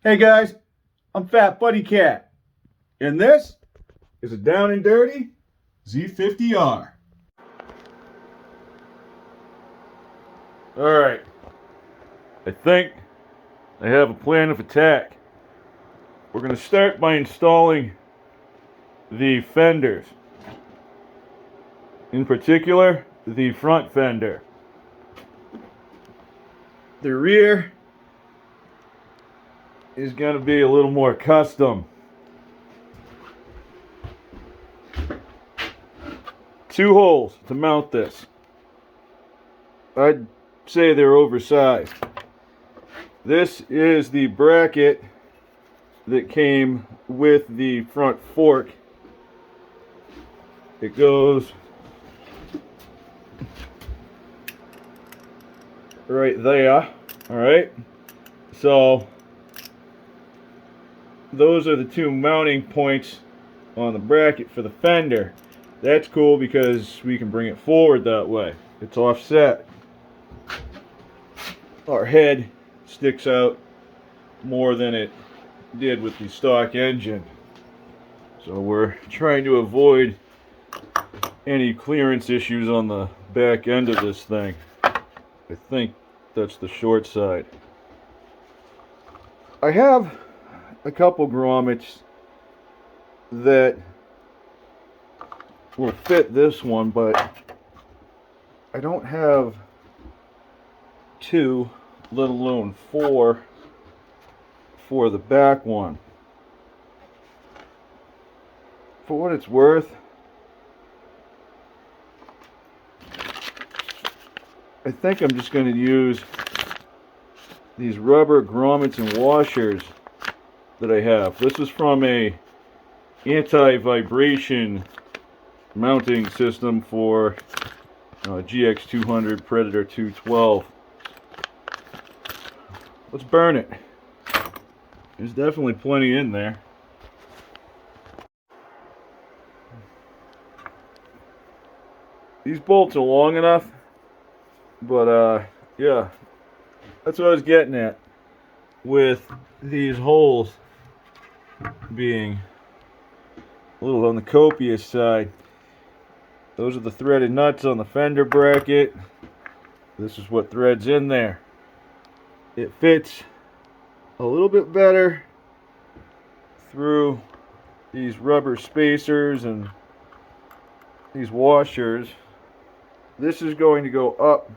Hey guys, I'm FatBuddyCat, and this is a down and dirty Z50R. Alright, I think I have a plan of attack. We're going to start by installing the fenders. In particular, the front fender. The rear is going to be a little more custom. Two holes to mount this. I'd say they're oversized. This is the bracket that came with the front fork. It goes right there. Alright, so those are the two mounting points on the bracket for the fender. That's cool because we can bring it forward that way. It's offset. Our head sticks out more than it did with the stock engine. So we're trying to avoid any clearance issues on the back end of this thing. I think that's the short side. I have a couple grommets that will fit this one, but I don't have two, let alone four, for the back one. For what it's worth, I think I'm just going to use these rubber grommets and washers that I have. This is from a anti-vibration mounting system for GX200 Predator 212. Let's burn it. There's definitely plenty in there. These bolts are long enough, but yeah, that's what I was getting at with these holes being a little on the copious side. Those are the threaded nuts on the fender bracket. This is what threads in there. It fits a little bit better through these rubber spacers and these washers. This is going to go up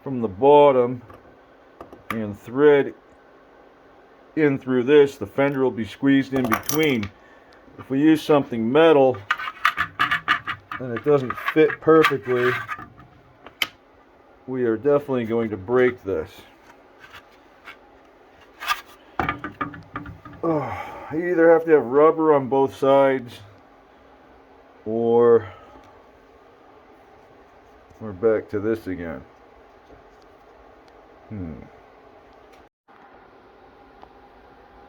from the bottom and thread in through this. The fender will be squeezed in between. If we use something metal and it doesn't fit perfectly, we are definitely going to break this. You either have to have rubber on both sides, or we're back to this again.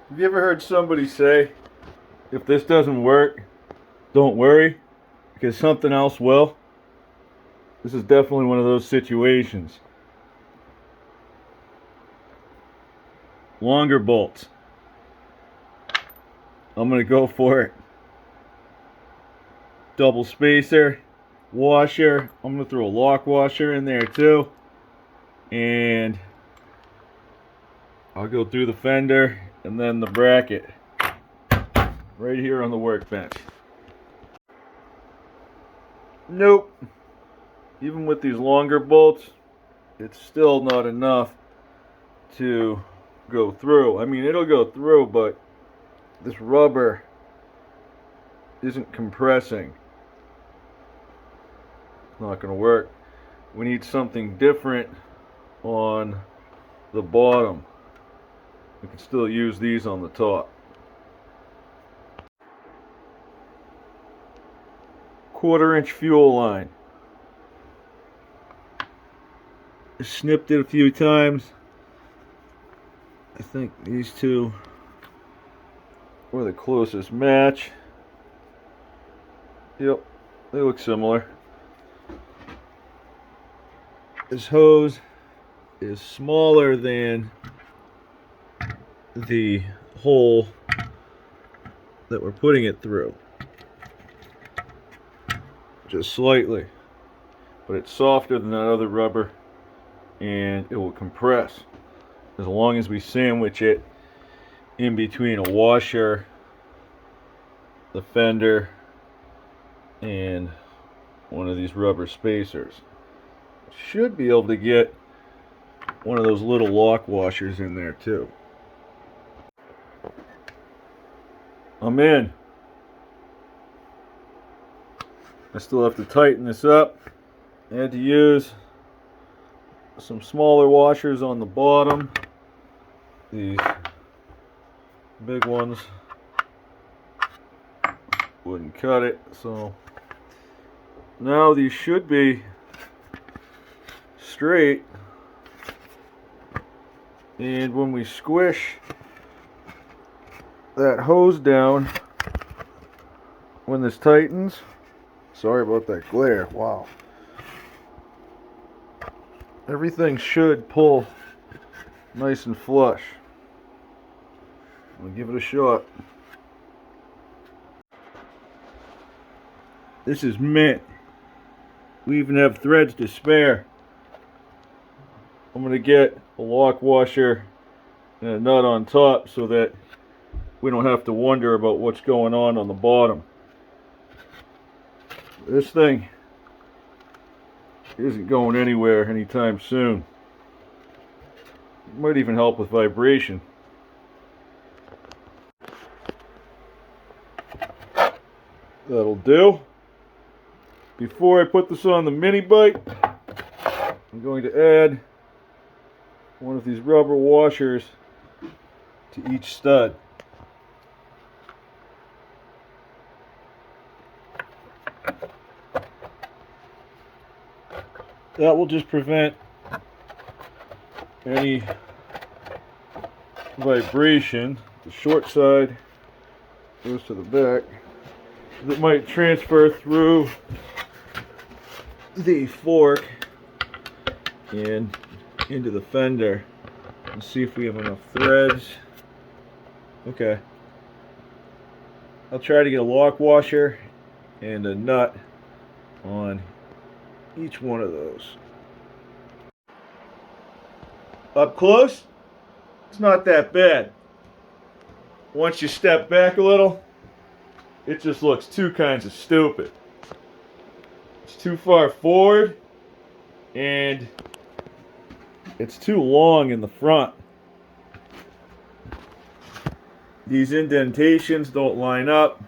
Have you ever heard somebody say, if this doesn't work, don't worry, because something else will? This is definitely one of those situations. Longer bolts. I'm going to go for it. Double spacer, washer. I'm going to throw a lock washer in there too. And I'll go through the fender and then the bracket right here on the workbench. Nope. Even with these longer bolts, it's still not enough to go through. I mean, it'll go through, but this rubber isn't compressing. It's not going to work. We need something different on the bottom. We can still use these on the top. 1/4 inch fuel line. I snipped it a few times. I think these two were the closest match. Yep, they look similar. This hose is smaller than the hole that we're putting it through. Just slightly. But it's softer than that other rubber, and it will compress as long as we sandwich it in between a washer, the fender, and one of these rubber spacers. Should be able to get one of those little lock washers in there too. I'm in. I still have to tighten this up. I had to use some smaller washers on the bottom. These big ones wouldn't cut it, so now these should be straight, and when we squish that hose down, when this tightens, sorry about that glare, wow, everything should pull nice and flush. I'll give it a shot. This is mint. We even have threads to spare. I'm going to get a lock washer and a nut on top so that we don't have to wonder about what's going on the bottom. This thing isn't going anywhere anytime soon. It might even help with vibration. That'll do. Before I put this on the mini bike, I'm going to add one of these rubber washers to each stud. That will just prevent any vibration. The short side goes to the back. That might transfer through the fork and into the fender. Let's see if we have enough threads. Okay. I'll try to get a lock washer and a nut on each one of those. Up close, it's not that bad. Once you step back a little, it just looks too kinds of stupid. It's too far forward, and it's too long in the front. These indentations don't line up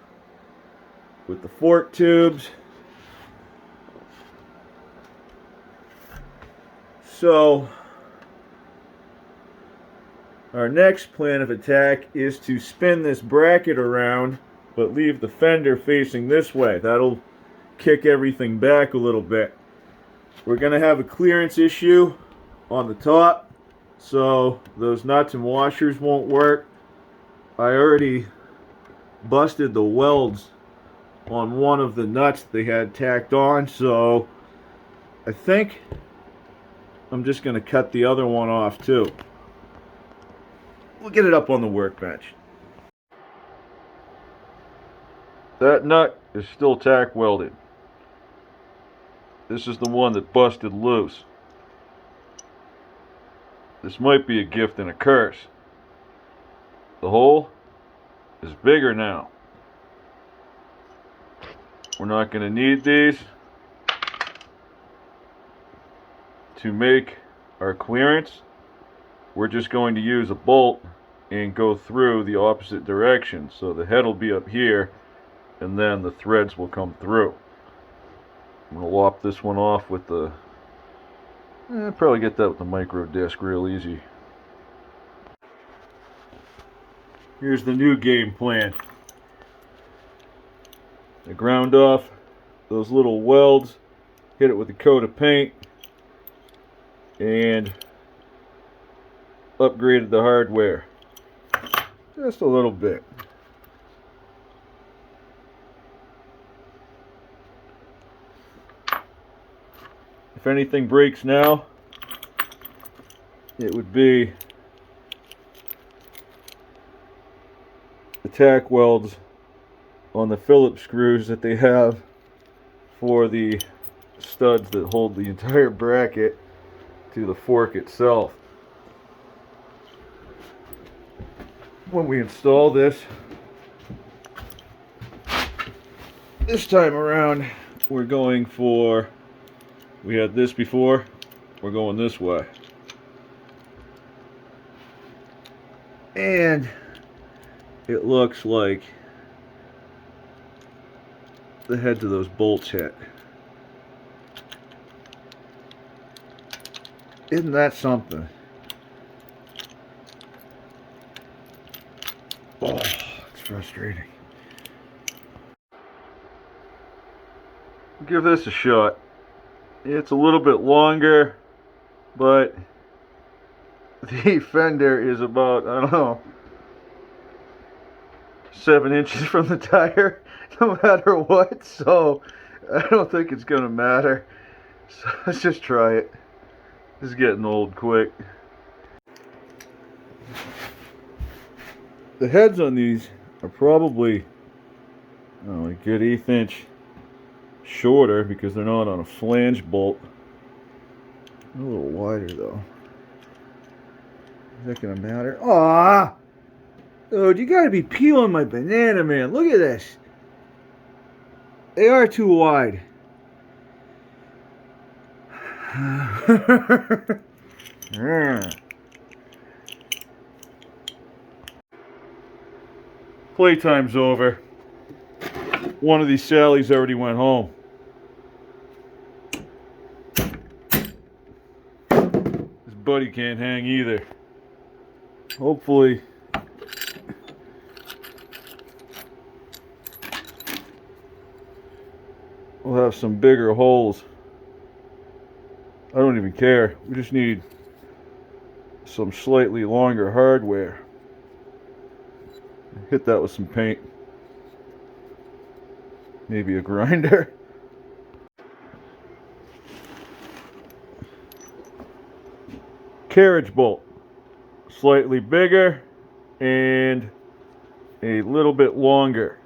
with the fork tubes. So our next plan of attack is to spin this bracket around but leave the fender facing this way. That'll kick everything back a little bit. We're going to have a clearance issue on the top, so those nuts and washers won't work. I already busted the welds on one of the nuts they had tacked on, so I think I'm just going to cut the other one off too. We'll get it up on the workbench. That nut is still tack welded. This is the one that busted loose. This might be a gift and a curse. The hole is bigger now. We're not going to need these to make our clearance. We're just going to use a bolt and go through the opposite direction. So the head will be up here, and then the threads will come through. I'm going to lop this one off with the... probably get that with the micro disc real easy. Here's the new game plan. I ground off those little welds, hit it with a coat of paint, and upgraded the hardware just a little bit. If anything breaks now, it would be the tack welds on the Phillips screws that they have for the studs that hold the entire bracket to the fork itself. When we install this time around, we're going for, we had this before, we're going this way. And it looks like the heads of those bolts hit. Isn't that something? Oh, it's frustrating. Give this a shot. It's a little bit longer, but the fender is about, I don't know, 7 inches from the tire, no matter what, so I don't think it's gonna matter. So let's just try it. This is getting old quick. The heads on these are probably, I don't know, a good 1/8 inch shorter because they're not on a flange bolt. A little wider though. Is that gonna matter? Aww! Dude, you gotta be peeling my banana, man. Look at this. They are too wide. Playtime's over. One of these Sallys already went home. This buddy can't hang either. Hopefully we'll have some bigger holes. I don't even care. We just need some slightly longer hardware. Hit that with some paint. Maybe a grinder. Carriage bolt. Slightly bigger and a little bit longer.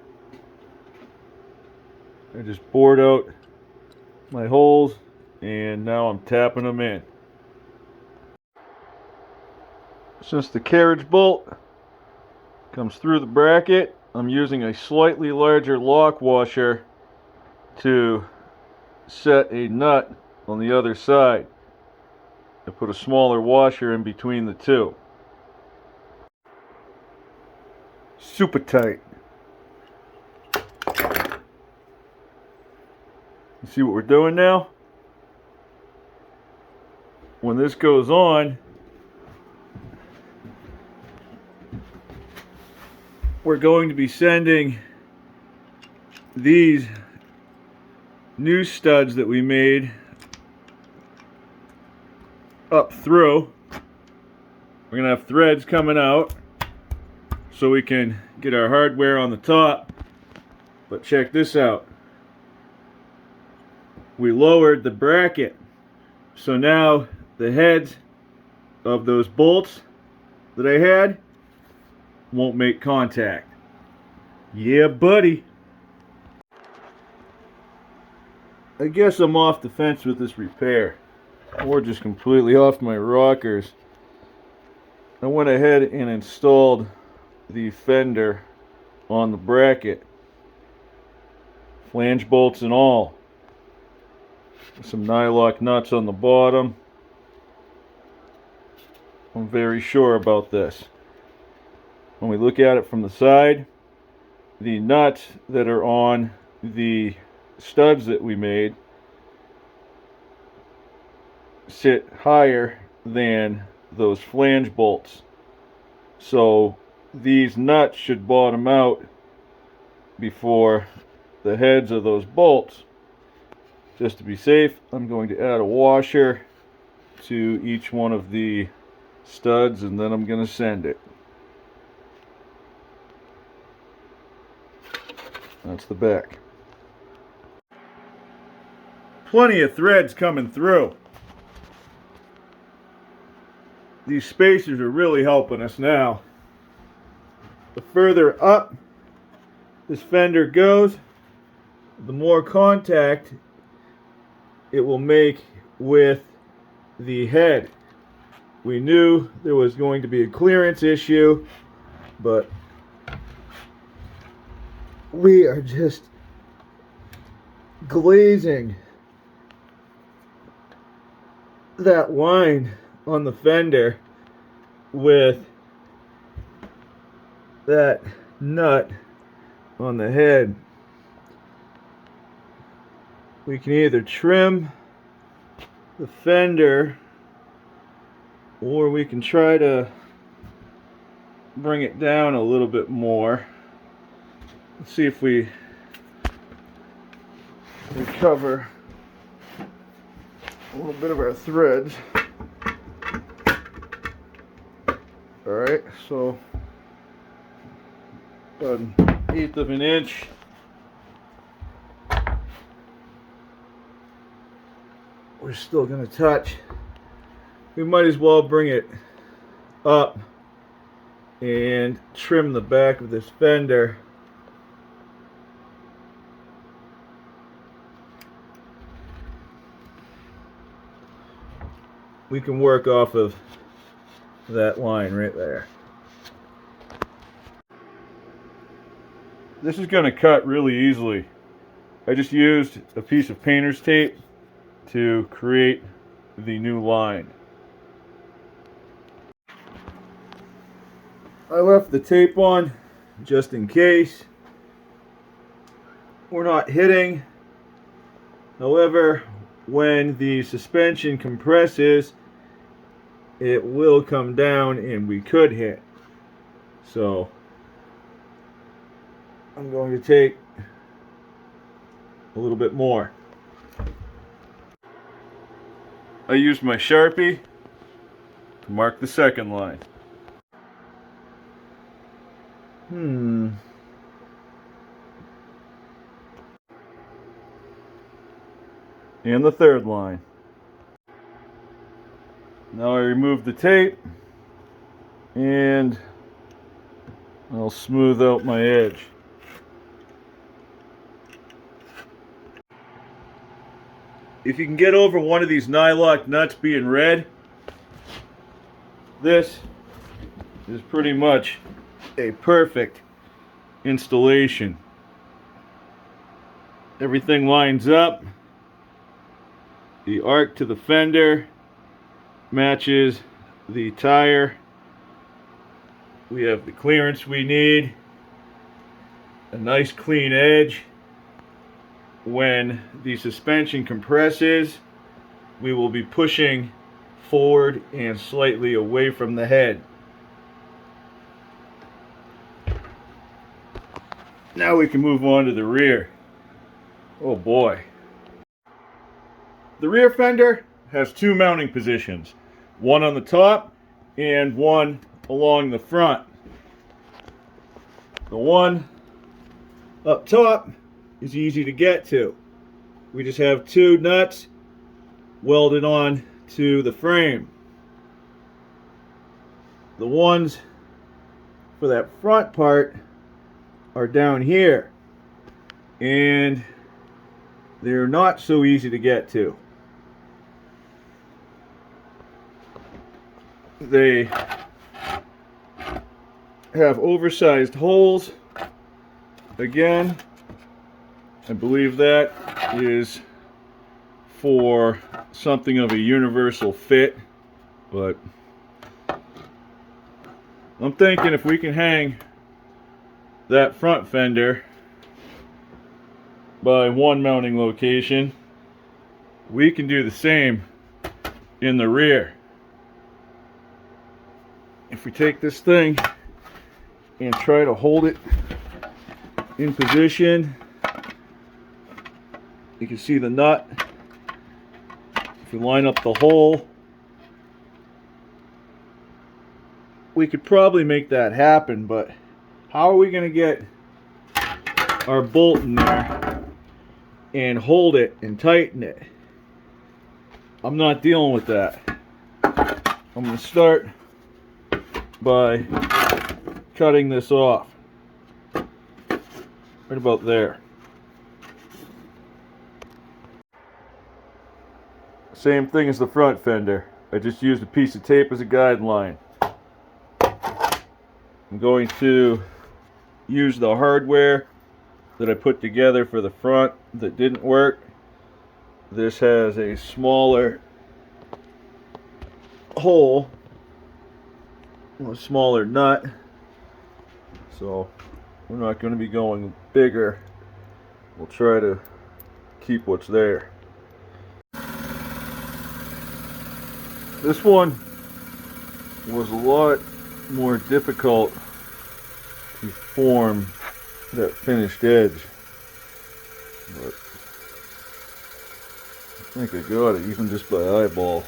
I just bored out my holes and now I'm tapping them in. Since the carriage bolt comes through the bracket, I'm using a slightly larger lock washer to set a nut on the other side. I put a smaller washer in between the two. Super tight. You see what we're doing now? When this goes on, we're going to be sending these new studs that we made up through. We're gonna have threads coming out so we can get our hardware on the top. But check this out. We lowered the bracket, so now the heads of those bolts that I had won't make contact. Yeah, buddy. I guess I'm off the fence with this repair, or just completely off my rockers. I went ahead and installed the fender on the bracket, flange bolts and all. Some nylock nuts on the bottom. I'm very sure about this. When we look at it from the side, the nuts that are on the studs that we made sit higher than those flange bolts. So these nuts should bottom out before the heads of those bolts. Just to be safe, I'm going to add a washer to each one of the studs and then I'm going to send it. That's the back. Plenty of threads coming through. These spacers are really helping us now. the further up this fender goes, the more contact it will make with the head. We knew there was going to be a clearance issue, but we are just glazing that line on the fender with that nut on the head. We can either trim the fender or we can try to bring it down a little bit more. Let's see if we recover a little bit of our threads. Alright, so about 1/8 of an inch. We're still going to touch. We might as well bring it up and trim the back of this fender. We can work off of that line right there. This is going to cut really easily. I just used a piece of painter's tape to create the new line. I left the tape on just in case. We're not hitting. However, when the suspension compresses, it will come down and we could hit. So I'm going to take a little bit more. I used my Sharpie to mark the second line. And the third line. Now I remove the tape and I'll smooth out my edge. If you can get over one of these nylock nuts being red, this is pretty much a perfect installation. Everything lines up. The arc to the fender matches the tire. We have the clearance we need. A nice clean edge. When the suspension compresses, we will be pushing forward and slightly away from the head. Now we can move on to the rear. Oh boy. The rear fender has two mounting positions, one on the top and one along the front. The one up top is easy to get to. We just have two nuts welded on to the frame. The ones for that front part are down here, and they're not so easy to get to. They have oversized holes. Again, I believe that is for something of a universal fit, but I'm thinking if we can hang that front fender by one mounting location, we can do the same in the rear. If we take this thing and try to hold it in position, you can see the nut. If we line up the hole, we could probably make that happen, but how are we going to get our bolt in there and hold it and tighten it? I'm not dealing with that. I'm going to start by cutting this off. right about there. Same thing as the front fender. I just used a piece of tape as a guideline. I'm going to use the hardware that I put together for the front that didn't work. This has a smaller hole, a smaller nut, so we're not going to be going bigger. We'll try to keep what's there. This one was a lot more difficult to form that finished edge, but I think I got it even just by eyeball.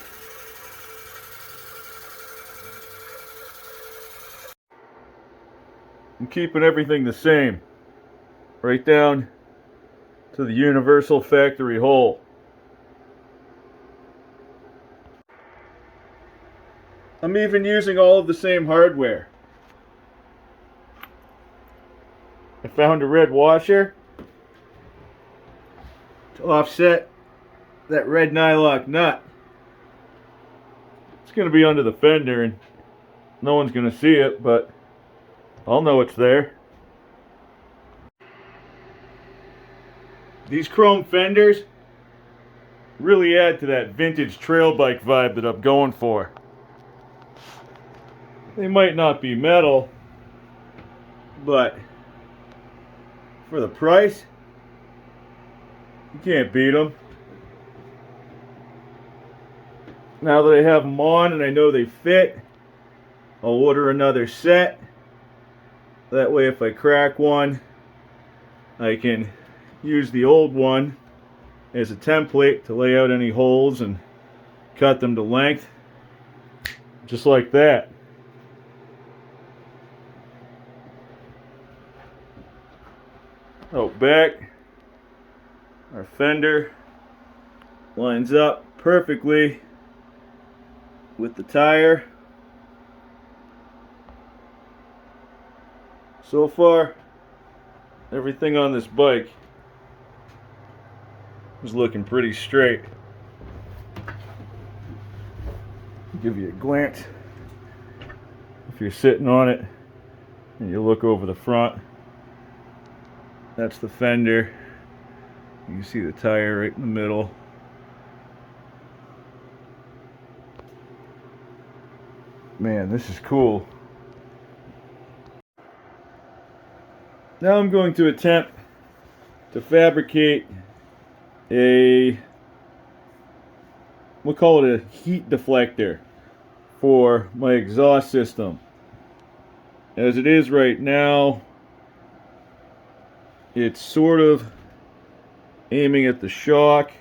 I'm keeping everything the same, right down to the universal factory hole. I'm even using all of the same hardware. I found a red washer to offset that red nylock nut. It's going to be under the fender and no one's going to see it, but I'll know it's there. These chrome fenders really add to that vintage trail bike vibe that I'm going for. They might not be metal, but for the price, you can't beat them. Now that I have them on and I know they fit, I'll order another set. That way if I crack one, I can use the old one as a template to lay out any holes and cut them to length, just like that. Out back, our fender lines up perfectly with the tire. So far, everything on this bike is looking pretty straight. Give you a glance. If you're sitting on it and you look over the front, that's the fender. You can see the tire right in the middle. Man, this is cool. Now I'm going to attempt to fabricate we'll call it a heat deflector for my exhaust system. As it is right now, it's sort of aiming at the shock.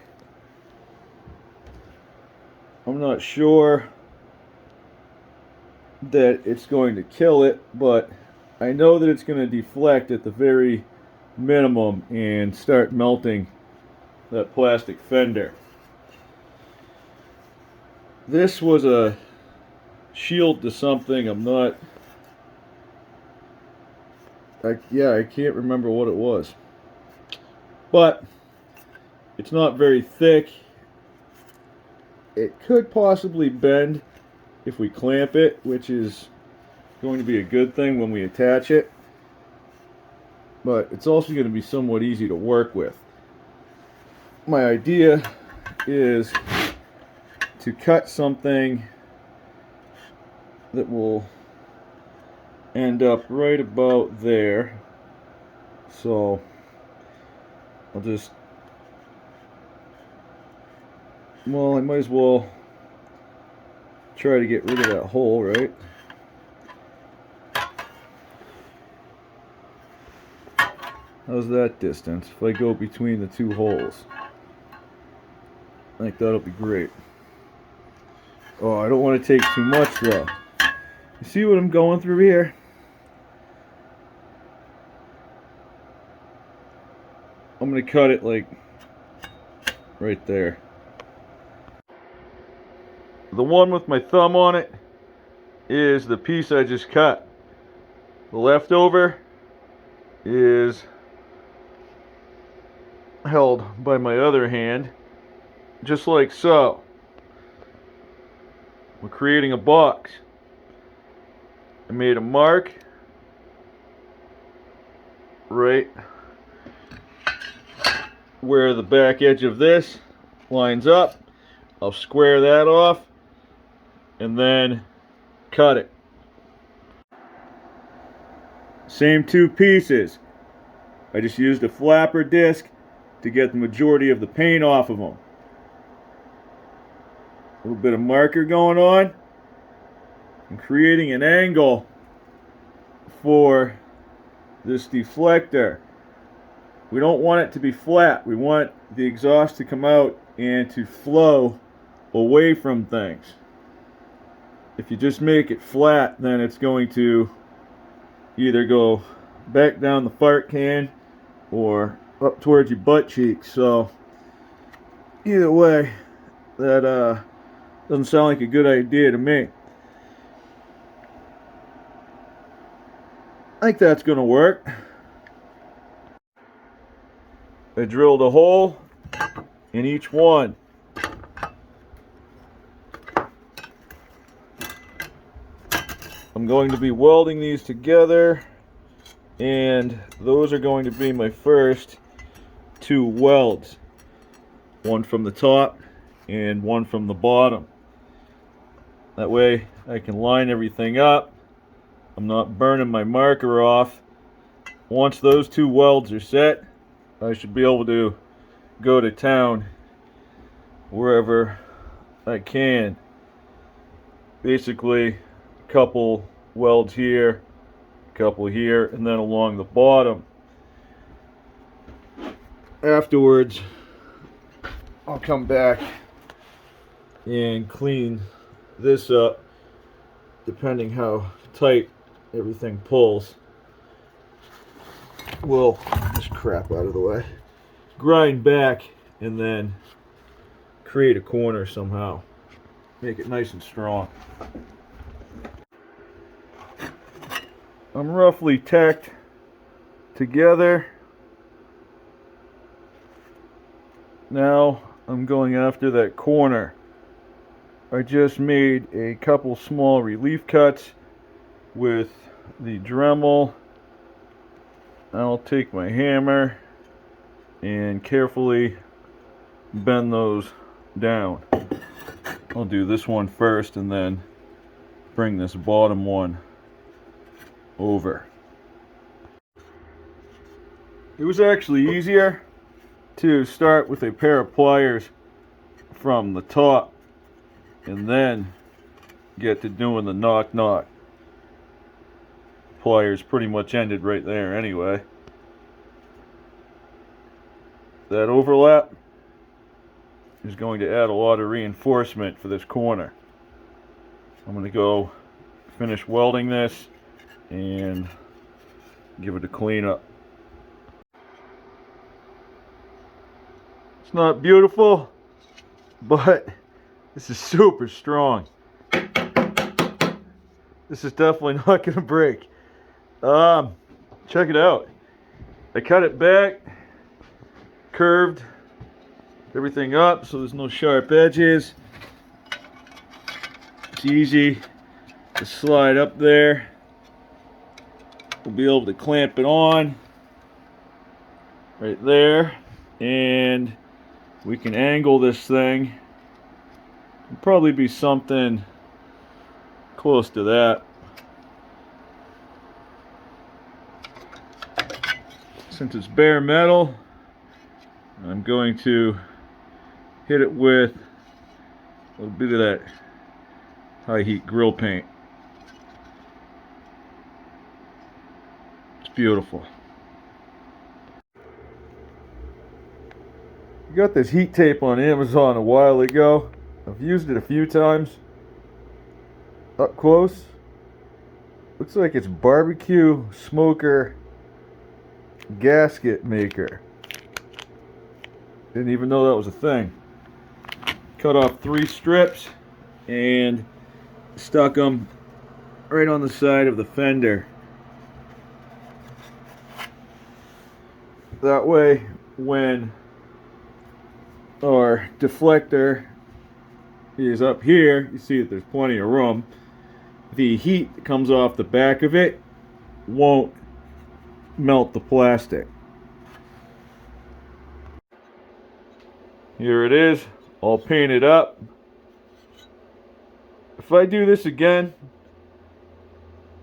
I'm not sure that it's going to kill it, but I know that it's going to deflect at the very minimum and start melting that plastic fender. This was a shield to something. I can't remember what it was, but it's not very thick. It could possibly bend if we clamp it, which is going to be a good thing when we attach it, but it's also going to be somewhat easy to work with. My idea is to cut something that will end up right about there. So I'll just, well, I might as well try to get rid of that hole, right? How's that distance if I go between the two holes? I think that'll be great. Oh, I don't want to take too much though. You see what I'm going through here? I'm going to cut it like right there. The one with my thumb on it is the piece I just cut. The leftover is held by my other hand, just like so. We're creating a box. I made a mark right where the back edge of this lines up. I'll square that off and then cut it. Same two pieces. I just used a flapper disc to get the majority of the paint off of them. A little bit of marker going on. I'm creating an angle for this deflector. We don't want it to be flat. We want the exhaust to come out and to flow away from things. If you just make it flat, then it's going to either go back down the fart can or up towards your butt cheeks. So either way, that doesn't sound like a good idea to me. I think that's going to work. I drilled a hole in each one. I'm going to be welding these together, and those are going to be my first two welds. One from the top and one from the bottom. That way I can line everything up. I'm not burning my marker off. Once those two welds are set, I should be able to go to town wherever I can. Basically, a couple welds here, a couple here, and then along the bottom. Afterwards, I'll come back and clean this up, depending how tight everything pulls. We'll this crap out of the way, grind back, and then create a corner somehow. Make it nice and strong. I'm roughly tacked together. Now I'm going after that corner. I just made a couple small relief cuts with the Dremel. I'll take my hammer and carefully bend those down. I'll do this one first and then bring this bottom one over. It was actually easier to start with a pair of pliers from the top and then get to doing the knock. Pliers pretty much ended right there anyway. That overlap is going to add a lot of reinforcement for this corner. I'm going to go finish welding this and give it a clean up. It's not beautiful, but this is super strong. This is definitely not going to break. Check it out. I cut it back, curved everything up so there's no sharp edges. It's easy to slide up there. We'll be able to clamp it on right there, and we can angle this thing. It'll probably be something close to that. Since it's bare metal, I'm going to hit it with a little bit of that high heat grill paint. It's beautiful. I got this heat tape on Amazon a while ago. I've used it a few times. Up close, looks like it's barbecue smoker gasket maker. Didn't even know that was a thing. Cut off 3 strips and stuck them right on the side of the fender. That way, when our deflector is up here. You see that there's plenty of room. The heat that comes off the back of it won't melt the plastic. Here it is, all painted up. If I do this again,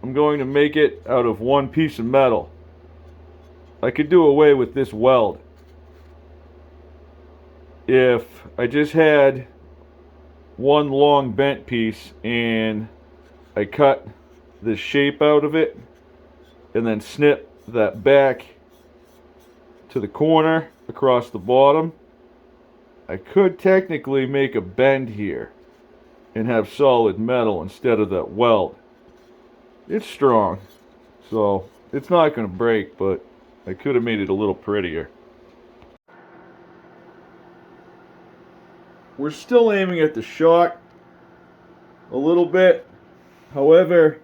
I'm going to make it out of one piece of metal. I could do away with this weld. If I just had one long bent piece and I cut the shape out of it and then snip that back to the corner across the bottom, I could technically make a bend here and have solid metal instead of that weld. It's strong, so it's not going to break, but I could have made it a little prettier. We're still aiming at the shock a little bit. However,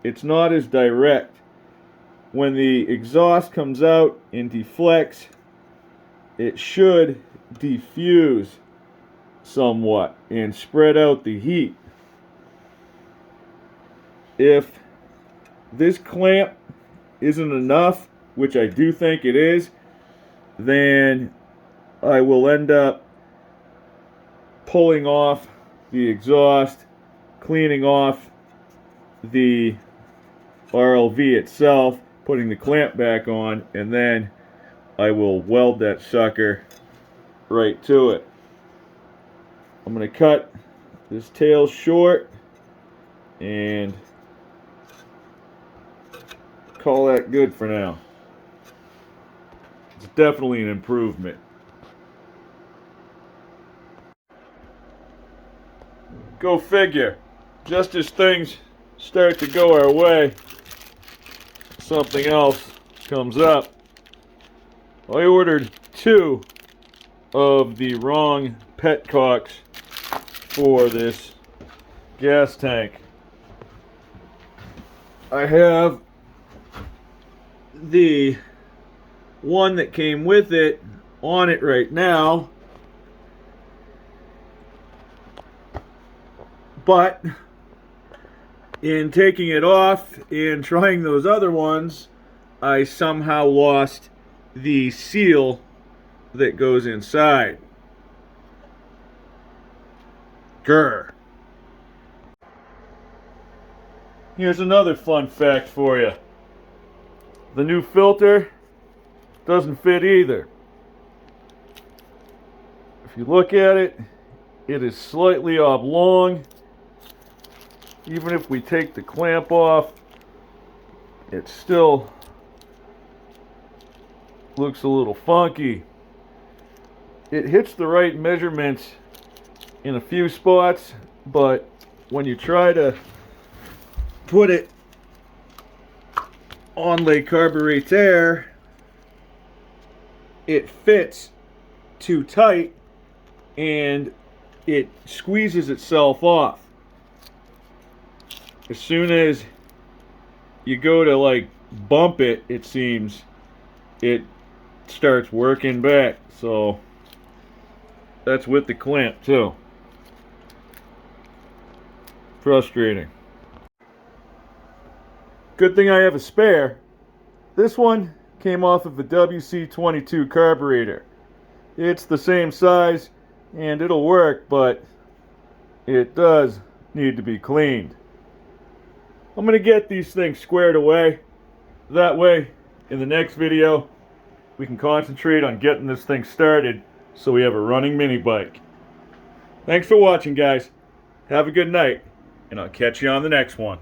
it's not as direct. When the exhaust comes out and deflects, it should diffuse somewhat and spread out the heat. If this clamp isn't enough, which I do think it is, then I will end up pulling off the exhaust, cleaning off the RLV itself, putting the clamp back on, and then I will weld that sucker right to it. I'm going to cut this tail short and call that good for now. It's definitely an improvement. Go figure. Just as things start to go our way, something else comes up. I ordered 2 of the wrong petcocks for this gas tank. I have the one that came with it on it right now, but in taking it off and trying those other ones, I somehow lost the seal that goes inside. Grr. Here's another fun fact for you. The new filter doesn't fit either. If you look at it, it is slightly oblong. Even if we take the clamp off, it still looks a little funky. It hits the right measurements in a few spots, but when you try to put it on le carburetor, it fits too tight and it squeezes itself off. As soon as you go to like bump it, it seems it starts working back. So that's with the clamp too. Frustrating. Good thing I have a spare. This one came off of a WC22 carburetor. It's the same size and it'll work, but it does need to be cleaned. I'm going to get these things squared away. That way, in the next video, we can concentrate on getting this thing started so we have a running mini bike. Thanks for watching, guys. Have a good night, and I'll catch you on the next one.